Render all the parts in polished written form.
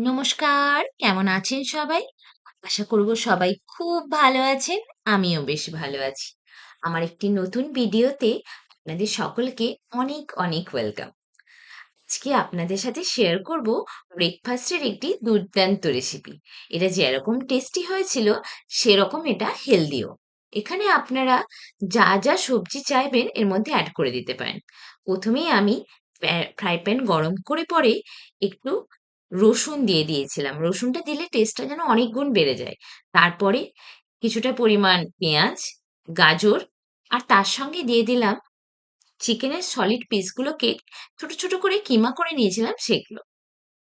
নমস্কার, কেমন আছেন সবাই? আশা করব সবাই খুব ভালো আছেন। আমিও বেশ ভালো আছি। আমার একটি নতুন ভিডিওতে আপনাদের সকলকে অনেক অনেক ওয়েলকাম। আজকে আপনাদের সাথে শেয়ার করব ব্রেকফাস্টের একটি দুর্দান্ত রেসিপি। এটা যেরকম টেস্টি হয়েছিল সেরকম এটা হেলদিও। এখানে আপনারা যা যা সবজি চাইবেন এর মধ্যে অ্যাড করে দিতে পারেন। প্রথমেই আমি ফ্রাই প্যান গরম করে পরে একটু রসুন দিয়ে দিয়েছিলাম। রসুনটা দিলে টেস্টটা যেন অনেক গুণ বেড়ে যায়। তারপরে কিছুটা পরিমাণ পেঁয়াজ, গাজর আর তার সঙ্গে দিয়ে দিলাম চিকেনের সলিড পিসগুলোকে ছোট ছোট করে কিমা করে নিয়েছিলাম সেগুলো।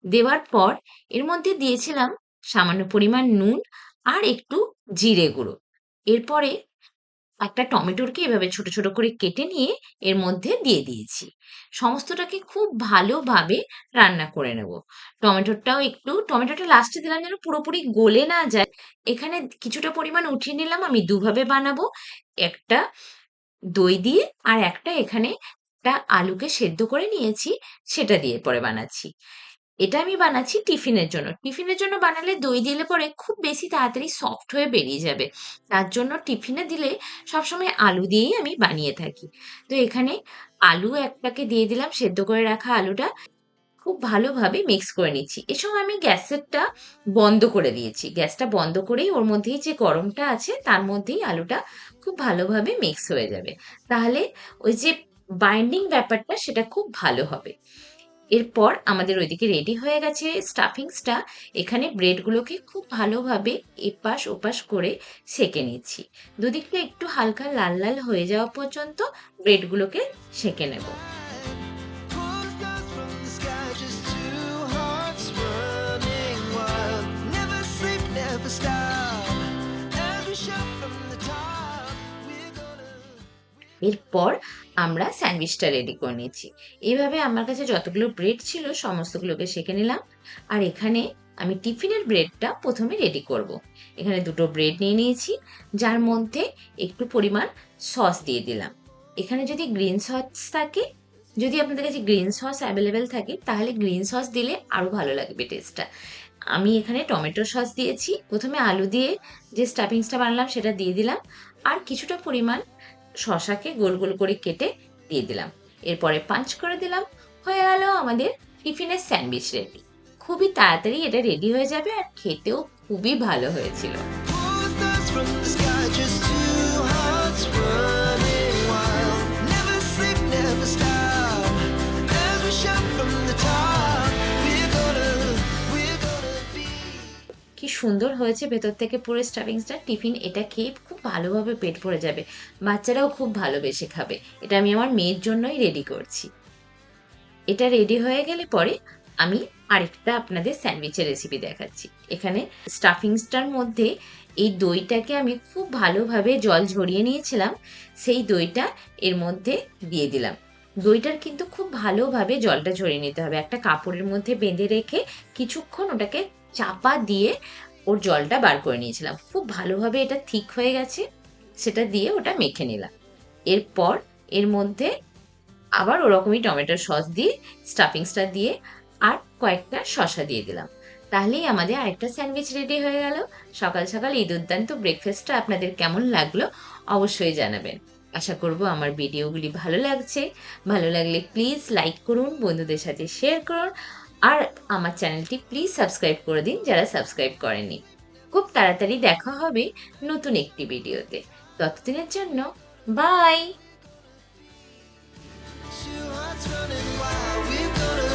দেওয়ার পর এর মধ্যে দিয়েছিলাম সামান্য পরিমাণ নুন আর একটু জিরে গুঁড়ো। এরপরে একটা টমেটোকে এভাবে ছোট ছোট করে কেটে নিয়ে এর মধ্যে দিয়ে দিয়েছি। সমস্তটাকে খুব ভালোভাবে রান্না করে নেব। টমেটোটা লাস্টে দিলাম যেন পুরোপুরি গলে না যায়। এখানে কিছুটা পরিমাণ উঠিয়ে নিলাম, আমি দুভাবে বানাবো। একটা দই দিয়ে আর একটা এখানে একটা আলুকে সেদ্ধ করে নিয়েছি, সেটা দিয়ে পরে বানাচ্ছি। এটা আমি বানাচ্ছি টিফিনের জন্য। টিফিনের জন্য বানালে দই দিলে পরে খুব বেশি তাড়াতাড়ি সফট হয়ে বেরিয়ে যাবে। তার জন্য টিফিনে দিলে সবসময় আলু দিয়েই আমি বানিয়ে থাকি। তো এখানে আলু একটাকে দিয়ে দিলাম, সেদ্ধ করে রাখা আলুটা খুব ভালোভাবে মিক্স করে নিচ্ছি। এ সময় আমি গ্যাসেরটা বন্ধ করে দিয়েছি। গ্যাসটা বন্ধ করেই ওর মধ্যেই যে গরমটা আছে তার মধ্যেই আলুটা খুব ভালোভাবে মিক্স হয়ে যাবে। তাহলে ওই যে বাইন্ডিং ব্যাপারটা সেটা খুব ভালো হবে। এরপর আমাদের ওইদিকে রেডি হয়ে গেছে স্টাফিংসটা। এখানে ব্রেডগুলোকে খুব ভালোভাবে এপাশ ওপাশ করে সেঁকে নিচ্ছি। দুদিকটা একটু হালকা লাল লাল হয়ে যাওয়া পর্যন্ত ব্রেডগুলোকে সেঁকে নেব। এরপর আমরা স্যান্ডউইচটা রেডি করে নিচ্ছি। এইভাবে আমার কাছে যতগুলো ব্রেড ছিল সমস্তগুলোকে সেঁকে নিলাম। আর এখানে আমি টিফিনের ব্রেডটা প্রথমে রেডি করব। এখানে দুটো ব্রেড নিয়ে নিয়েছি, যার মধ্যে একটু পরিমাণ সস দিয়ে দিলাম। এখানে যদি গ্রিন সস থাকে, যদি আপনাদের কাছে গ্রিন সস অ্যাভেলেবেল থাকে তাহলে গ্রিন সস দিলে আরও ভালো লাগবে টেস্টটা। আমি এখানে টমেটো সস দিয়েছি। প্রথমে আলু দিয়ে যে স্টাফিংসটা বানালাম সেটা দিয়ে দিলাম, আর কিছুটা পরিমাণ শসাকে গোল গোল করে কেটে দিয়ে দিলাম। এরপরে পাঞ্চ করে দিলাম। হয়ে গেল আমাদের টিফিনের স্যান্ডউইচ রেডি। খুবই তাড়াতাড়ি এটা রেডি হয়ে যাবে আর খেতেও খুবই ভালো হয়েছিল। কি সুন্দর হয়েছে ভেতর থেকে পুরো স্টাফিংসটা। টিফিন এটা খেয়ে খুব ভালোভাবে পেট ভরে যাবে। বাচ্চারাও খুব ভালোবেসে খাবে। এটা আমি আমার মেয়ের জন্যই রেডি করছি। এটা রেডি হয়ে গেলে পরে আমি আরেকটা আপনাদের স্যান্ডউইচের রেসিপি দেখাচ্ছি। এখানে স্টাফিংসটার মধ্যে এই দইটাকে আমি খুব ভালোভাবে জল ঝরিয়ে নিয়েছিলাম, সেই দইটা এর মধ্যে দিয়ে দিলাম। দইটার কিন্তু খুব ভালোভাবে জলটা ঝরিয়ে নিতে হবে। একটা কাপড়ের মধ্যে বেঁধে রেখে কিছুক্ষণ ওটাকে চাপা দিয়ে ওর জলটা বার করে নিয়েছিলাম। খুব ভালোভাবে এটা ঠিক হয়ে গেছে, সেটা দিয়ে ওটা মেখে নিলাম। এরপর এর মধ্যে আবার ওরকমই টমেটোর সস দিয়ে স্টাফিংসটা দিয়ে আর কয়েকটা শসা দিয়ে দিলাম। তাহলেই আমাদের আরেকটা স্যান্ডউইচ রেডি হয়ে গেল। সকাল সকাল এই দুর্দান্ত ব্রেকফাস্টটা আপনাদের কেমন লাগলো অবশ্যই জানাবেন। আশা করব আমার ভিডিওগুলি ভালো লাগছে। ভালো লাগলে প্লিজ লাইক করুন, বন্ধুদের সাথে শেয়ার করুন, আর আমার চ্যানেলটি প্লিজ সাবস্ক্রাইব করে দিন যারা সাবস্ক্রাইব করেনি। খুব তাড়াতাড়ি দেখা হবে নতুন একটি ভিডিওতে। ততদিনের জন্য by. Two hearts running wild, we're gonna